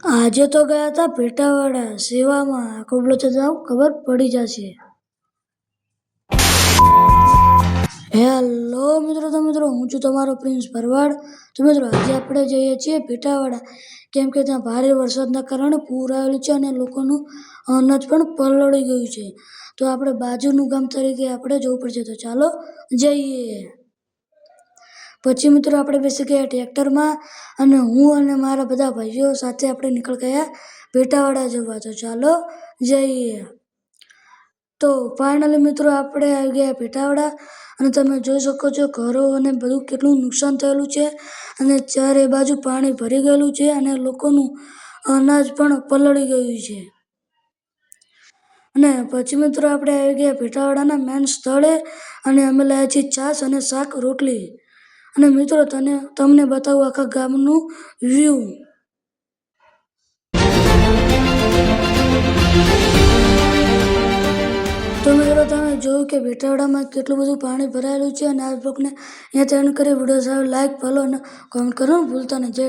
આજે તો ગયા હતા પેટાવાળા સેવામાં કોબલો ચલાવ ખબર પડી જશે. હેલો મિત્રો હું છું તમારો પ્રિન્સ ભરવાડ. તો મિત્રો આજે આપણે જઈએ છીએ પેટાવાળા, કેમ કે ત્યાં ભારે વરસાદના કારણે પૂર આવેલું છે અને લોકોનું અનાજ પણ પલળી ગયું છે. તો આપણે બાજુનું ગામ તરીકે આપણે જવું પડશે, તો ચાલો જઈએ. પછી મિત્રો આપણે બેસી ગયા ટ્રેક્ટરમાં અને હું અને મારા બધા ભાઈઓ સાથે આપણે નીકળી ગયા પેટાવાળા જવા. તો ચાલો જઈએ. તો ફાઇનલી મિત્રો આપણે આવી ગયા પેટાવાળા અને તમે જોઈ શકો છો ઘરો અને બધું કેટલું નુકસાન થયેલું છે અને ચારે બાજુ પાણી ભરી ગયેલું છે અને લોકોનું અનાજ પણ પલળી ગયું છે. અને પછી મિત્રો આપણે આવી ગયા પેટાવાળાના મેન સ્થળે અને અમે લાવ્યા છીએ છાશ અને શાક રોટલી. અને મિત્રો તમને બતાવું આખા ગામનું વ્યૂ. તો મિત્રો તમે જોયું કે પેટાવાળામાં કેટલું બધું પાણી ભરાયેલું છે અને આ બ્લોગને અહીંયા એન્ડ કરી વિડીયો સારો લાઈક ફોલો અને કોમેન્ટ કરવાનું ભૂલતા નહીં. જય